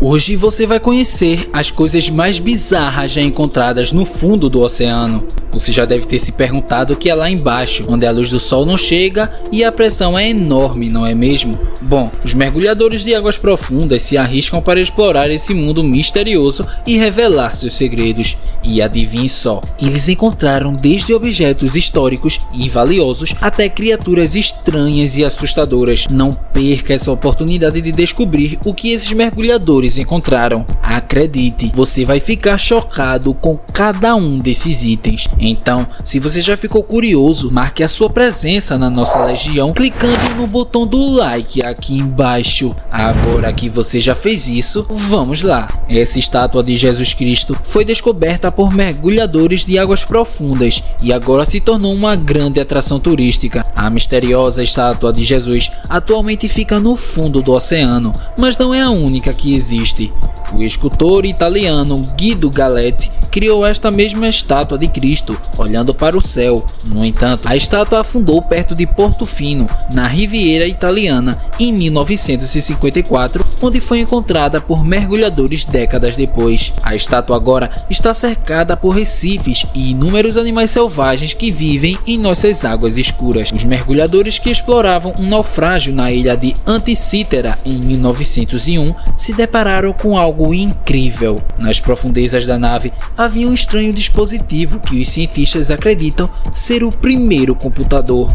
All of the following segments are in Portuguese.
Hoje você vai conhecer as coisas mais bizarras já encontradas no fundo do oceano. Você já deve ter se perguntado o que é lá embaixo, onde a luz do sol não chega e a pressão é enorme, não é mesmo? Bom, os mergulhadores de águas profundas se arriscam para explorar esse mundo misterioso e revelar seus segredos. E adivinhe só, eles encontraram desde objetos históricos e valiosos até criaturas estranhas e assustadoras. Não perca essa oportunidade de descobrir o que esses mergulhadores encontraram. Acredite, você vai ficar chocado com cada um desses itens. Então, se você já ficou curioso, marque a sua presença na nossa legião clicando no botão do like aqui embaixo. Agora que você já fez isso, vamos lá. Essa estátua de Jesus Cristo foi descoberta por mergulhadores de águas profundas e agora se tornou uma grande atração turística. A misteriosa estátua de Jesus atualmente fica no fundo do oceano, mas não é a única que existe. O escultor italiano Guido Galletti criou esta mesma estátua de Cristo, olhando para o céu. No entanto, a estátua afundou perto de Portofino, na Riviera Italiana, em 1954, onde foi encontrada por mergulhadores décadas depois. A estátua agora está cercada por recifes e inúmeros animais selvagens que vivem em nossas águas escuras. Os mergulhadores que exploravam um naufrágio na ilha de Anticítera em 1901 se depararam com algo incrível. Nas profundezas da nave havia um estranho dispositivo que os cientistas acreditam ser o primeiro computador.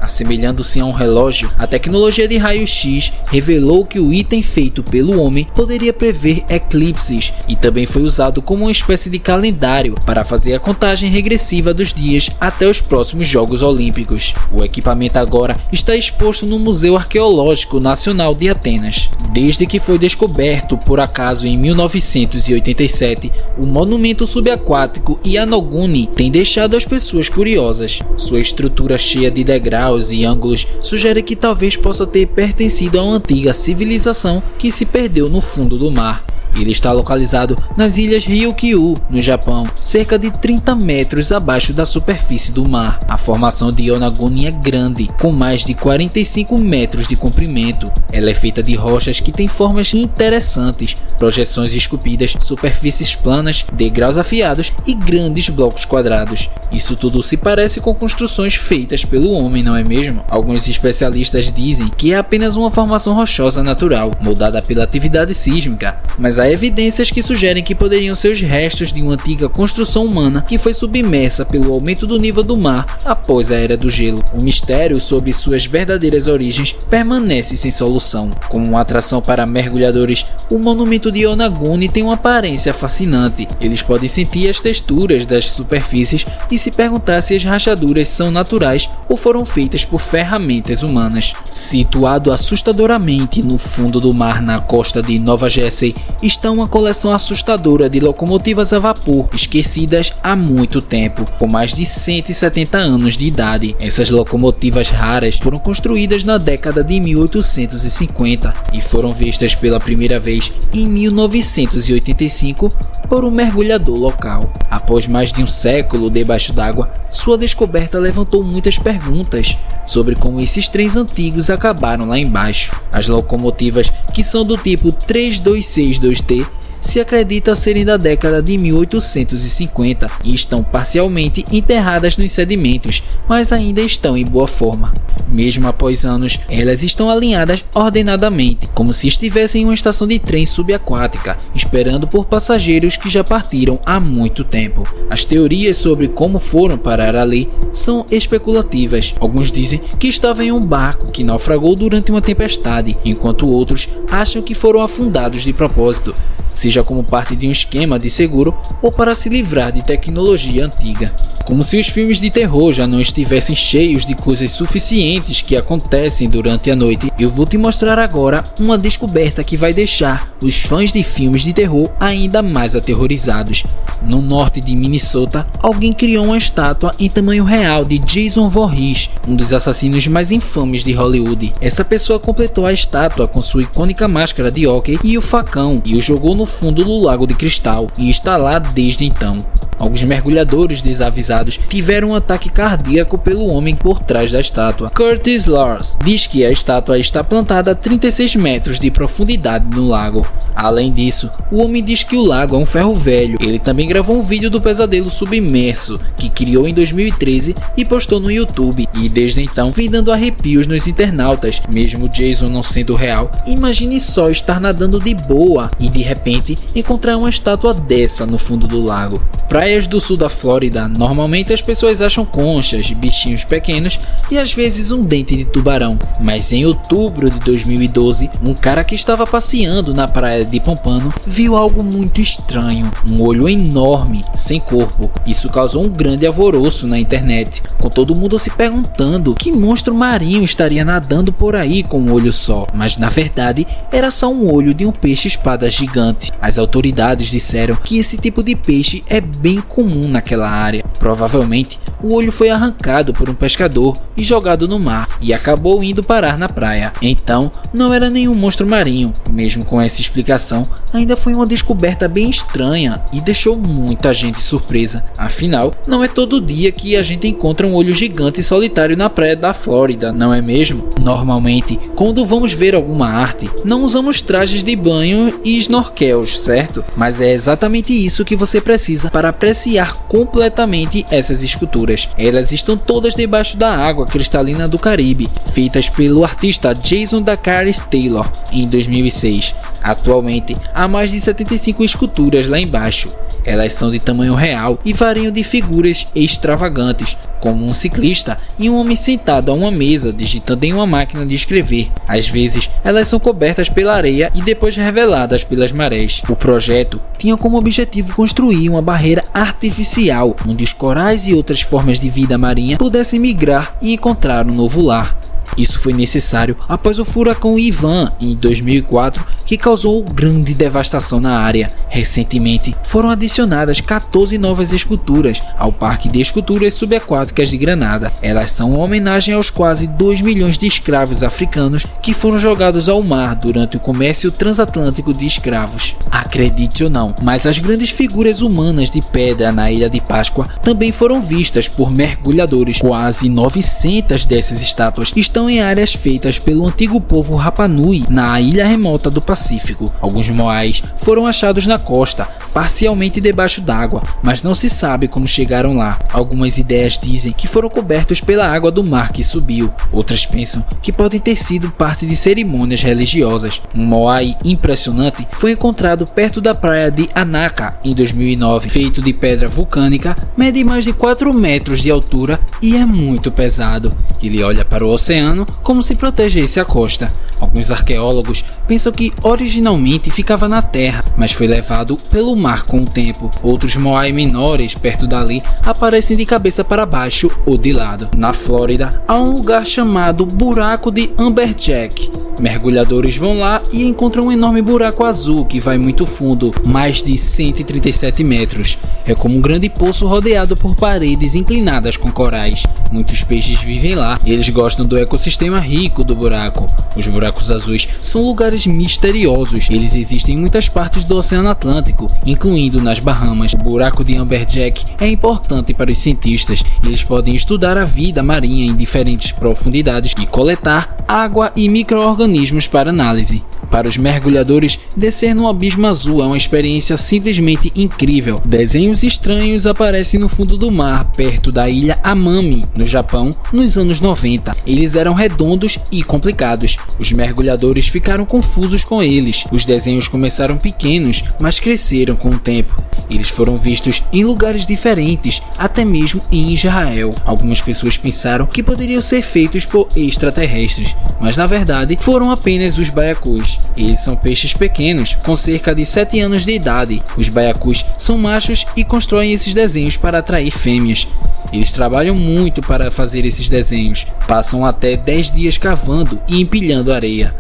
Assemelhando-se a um relógio, a tecnologia de raio-x revelou que o item feito pelo homem poderia prever eclipses e também foi usado como uma espécie de calendário para fazer a contagem regressiva dos dias até os próximos Jogos Olímpicos. O equipamento agora está exposto no Museu Arqueológico Nacional de Atenas. Desde que foi descoberto por acaso em 1987, o monumento subaquático Yonaguni tem deixado as pessoas curiosas. Sua estrutura cheia de degraus e ângulos sugere que talvez possa ter pertencido a uma antiga civilização que se perdeu no fundo do mar. Ele está localizado nas ilhas Ryukyu, no Japão, cerca de 30 metros abaixo da superfície do mar. A formação de Yonaguni é grande, com mais de 45 metros de comprimento. Ela é feita de rochas que têm formas interessantes, projeções esculpidas, superfícies planas, degraus afiados e grandes blocos quadrados. Isso tudo se parece com construções feitas pelo homem, não é mesmo? Alguns especialistas dizem que é apenas uma formação rochosa natural, moldada pela atividade sísmica, mas há evidências que sugerem que poderiam ser os restos de uma antiga construção humana que foi submersa pelo aumento do nível do mar após a Era do Gelo. O mistério sobre suas verdadeiras origens permanece sem solução. Como uma atração para mergulhadores, o monumento de Yonaguni tem uma aparência fascinante. Eles podem sentir as texturas das superfícies e se perguntar se as rachaduras são naturais ou foram feitas por ferramentas humanas. Situado assustadoramente no fundo do mar na costa de Nova Jersey, está uma coleção assustadora de locomotivas a vapor, esquecidas há muito tempo, com mais de 170 anos de idade. Essas locomotivas raras foram construídas na década de 1850 e foram vistas pela primeira vez em 1985 por um mergulhador local. Após mais de um século debaixo d'água, sua descoberta levantou muitas perguntas sobre como esses trens antigos acabaram lá embaixo. As locomotivas, que são do tipo 3262T, se acredita serem da década de 1850 e estão parcialmente enterradas nos sedimentos, mas ainda estão em boa forma. Mesmo após anos, elas estão alinhadas ordenadamente, como se estivessem em uma estação de trem subaquática, esperando por passageiros que já partiram há muito tempo. As teorias sobre como foram parar ali são especulativas. Alguns dizem que estavam em um barco que naufragou durante uma tempestade, enquanto outros acham que foram afundados de propósito, seja como parte de um esquema de seguro ou para se livrar de tecnologia antiga. Como se os filmes de terror já não estivessem cheios de coisas suficientes que acontecem durante a noite, eu vou te mostrar agora uma descoberta que vai deixar os fãs de filmes de terror ainda mais aterrorizados. no norte de Minnesota, alguém criou uma estátua em tamanho real de Jason Voorhees, um dos assassinos mais infames de Hollywood. Essa pessoa completou a estátua com sua icônica máscara de hóquei e o facão e o jogou no fundo do lago de cristal e está lá desde então. Alguns mergulhadores desavisados tiveram um ataque cardíaco pelo homem por trás da estátua. Curtis Lars diz que a estátua está plantada a 36 metros de profundidade no lago. Além disso, o homem diz que o lago é um ferro velho. Ele também gravou um vídeo do pesadelo submerso que criou em 2013 e postou no YouTube, e desde então vem dando arrepios nos internautas. Mesmo Jason não sendo real, imagine só estar nadando de boa e de repente encontrar uma estátua dessa no fundo do lago. Praias do sul da Flórida, normalmente as pessoas acham conchas, bichinhos pequenos e às vezes um dente de tubarão. Mas em outubro de 2012, um cara que estava passeando na praia de Pompano viu algo muito estranho, um olho enorme, sem corpo. Isso causou um grande alvoroço na internet, com todo mundo se perguntando que monstro marinho estaria nadando por aí com um olho só. Mas na verdade, era só um olho de um peixe-espada gigante. As autoridades disseram que esse tipo de peixe é bem comum naquela área. Provavelmente, o olho foi arrancado por um pescador e jogado no mar e acabou indo parar na praia. Então, não era nenhum monstro marinho. Mesmo com essa explicação, ainda foi uma descoberta bem estranha e deixou muita gente surpresa. Afinal, não é todo dia que a gente encontra um olho gigante solitário na praia da Flórida, não é mesmo? Normalmente, quando vamos ver alguma arte, não usamos trajes de banho e snorkels, certo? Mas é exatamente isso que você precisa para apreciar completamente essas esculturas. Elas estão todas debaixo da água cristalina do Caribe, feitas pelo artista Jason Dacaris Taylor em 2006. Atualmente, há mais de 75 esculturas lá embaixo. Elas são de tamanho real e variam de figuras extravagantes, como um ciclista e um homem sentado a uma mesa digitando em uma máquina de escrever. Às vezes, elas são cobertas pela areia e depois reveladas pelas marés. O projeto tinha como objetivo construir uma barreira artificial, onde os corais e outras formas de vida marinha pudessem migrar e encontrar um novo lar. Isso foi necessário após o furacão Ivan em 2004, que causou grande devastação na área. Recentemente, foram adicionadas 14 novas esculturas ao Parque de Esculturas Subaquáticas de Granada. Elas são uma homenagem aos quase 2 milhões de escravos africanos que foram jogados ao mar durante o comércio transatlântico de escravos. Acredite ou não, mas as grandes figuras humanas de pedra na Ilha de Páscoa também foram vistas por mergulhadores. Quase 900 dessas estátuas estão em áreas feitas pelo antigo povo Rapa Nui, na ilha remota do Pacífico. Alguns moais foram achados na costa, parcialmente debaixo d'água, mas não se sabe como chegaram lá. Algumas ideias dizem que foram cobertos pela água do mar que subiu. Outras pensam que podem ter sido parte de cerimônias religiosas. Um moai impressionante foi encontrado perto da praia de Anaca em 2009. Feito de pedra vulcânica, mede mais de 4 metros de altura e é muito pesado. Ele olha para o oceano como se protegesse a costa. Alguns arqueólogos pensam que originalmente ficava na terra, mas foi levado pelo mar com o tempo. Outros moai menores perto dali aparecem de cabeça para baixo ou de lado. Na Flórida, há um lugar chamado Buraco de Amberjack. Mergulhadores vão lá e encontram um enorme buraco azul que vai muito fundo, mais de 137 metros. É como um grande poço rodeado por paredes inclinadas com corais. Muitos peixes vivem lá, eles gostam do ecossistema rico do buraco. Os buracos azuis são lugares misteriosos, eles existem em muitas partes do Oceano Atlântico, incluindo nas Bahamas. O buraco de Amberjack é importante para os cientistas, eles podem estudar a vida marinha em diferentes profundidades e coletar água e micro-organismos para análise. Para os mergulhadores, descer no abismo azul é uma experiência simplesmente incrível. Desenhos estranhos aparecem no fundo do mar, perto da ilha Amami, no Japão, nos anos 90. Eles eram redondos e complicados. Os mergulhadores ficaram confusos com eles. Os desenhos começaram pequenos, mas cresceram com o tempo. Eles foram vistos em lugares diferentes, até mesmo em Israel. Algumas pessoas pensaram que poderiam ser feitos por extraterrestres, mas na verdade foram apenas os baiacus. Eles são peixes pequenos, com cerca de 7 anos de idade. Os baiacus são machos e constroem esses desenhos para atrair fêmeas. Eles trabalham muito para fazer esses desenhos, passam até 10 dias cavando e empilhando areia.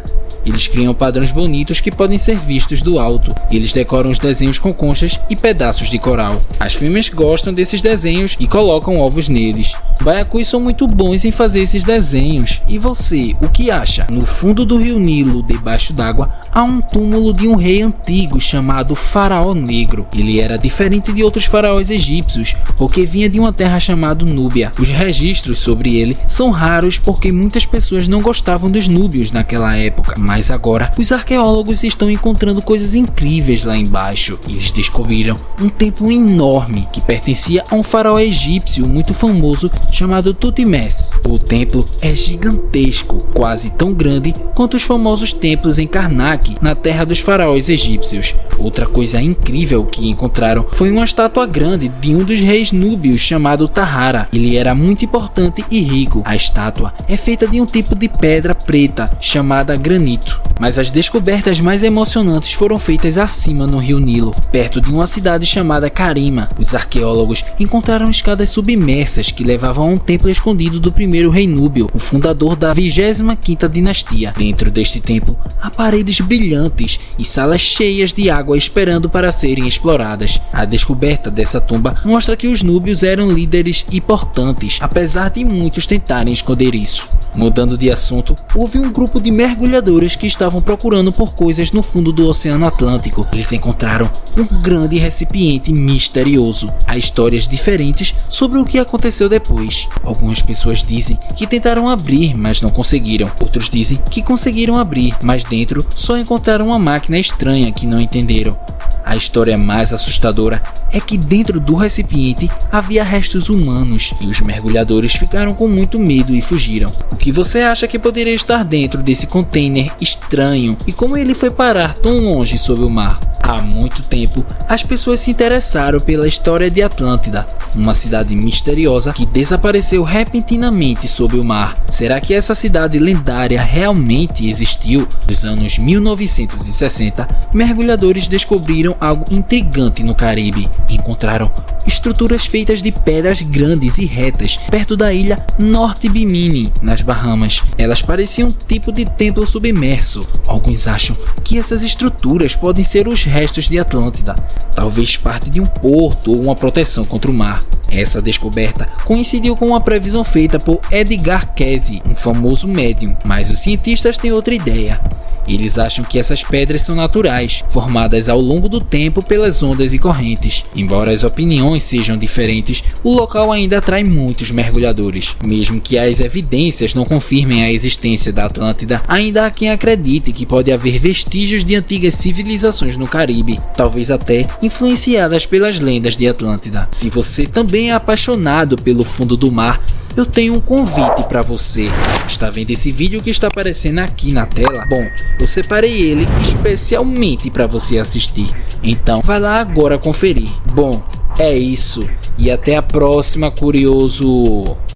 Eles criam padrões bonitos que podem ser vistos do alto. Eles decoram os desenhos com conchas e pedaços de coral. As fêmeas gostam desses desenhos e colocam ovos neles. Baiacus são muito bons em fazer esses desenhos. E você, o que acha? No fundo do rio Nilo, debaixo d'água, há um túmulo de um rei antigo chamado Faraó Negro. Ele era diferente de outros faraós egípcios, porque vinha de uma terra chamada Núbia. Os registros sobre ele são raros porque muitas pessoas não gostavam dos núbios naquela época. Mas agora, os arqueólogos estão encontrando coisas incríveis lá embaixo. Eles descobriram um templo enorme que pertencia a um faraó egípcio muito famoso chamado Tutmés. O templo é gigantesco, quase tão grande quanto os famosos templos em Karnak, na terra dos faraós egípcios. Outra coisa incrível que encontraram foi uma estátua grande de um dos reis núbios chamado Tahara. Ele era muito importante e rico. A estátua é feita de um tipo de pedra preta chamada granito. Mas as descobertas mais emocionantes foram feitas acima no rio Nilo, perto de uma cidade chamada Karima. Os arqueólogos encontraram escadas submersas que levavam a um templo escondido do primeiro rei núbio, o fundador da 25ª dinastia. Dentro deste templo há paredes brilhantes e salas cheias de água esperando para serem exploradas. A descoberta dessa tumba mostra que os núbios eram líderes importantes, apesar de muitos tentarem esconder isso. Mudando de assunto, houve um grupo de mergulhadores que estavam procurando por coisas no fundo do Oceano Atlântico. Eles encontraram um grande recipiente misterioso. Há histórias diferentes sobre o que aconteceu depois. Algumas pessoas dizem que tentaram abrir, mas não conseguiram. Outros dizem que conseguiram abrir, mas dentro só encontraram uma máquina estranha que não entenderam. A história mais assustadora é que dentro do recipiente havia restos humanos e os mergulhadores ficaram com muito medo e fugiram. O que você acha que poderia estar dentro desse container estranho e como ele foi parar tão longe sob o mar? Há muito tempo, as pessoas se interessaram pela história de Atlântida, uma cidade misteriosa que desapareceu repentinamente sob o mar. Será que essa cidade lendária realmente existiu? Nos anos 1960, mergulhadores descobriram algo intrigante no Caribe. Encontraram estruturas feitas de pedras grandes e retas perto da ilha Norte Bimini, nas Bahamas. Elas pareciam um tipo de templo submerso. Alguns acham que essas estruturas podem ser os restos de Atlântida, talvez parte de um porto ou uma proteção contra o mar. Essa descoberta coincidiu com uma previsão feita por Edgar Cayce, um famoso médium, mas os cientistas têm outra ideia. Eles acham que essas pedras são naturais, formadas ao longo do tempo pelas ondas e correntes. Embora as opiniões sejam diferentes, o local ainda atrai muitos mergulhadores. Mesmo que as evidências não confirmem a existência da Atlântida, ainda há quem acredite que pode haver vestígios de antigas civilizações no Caribe, talvez até influenciadas pelas lendas de Atlântida. Se você também é apaixonado pelo fundo do mar, eu tenho um convite para você. Está vendo esse vídeo que está aparecendo aqui na tela? Bom, eu separei ele especialmente para você assistir. Então, vai lá agora conferir. Bom, é isso. E até a próxima, curioso!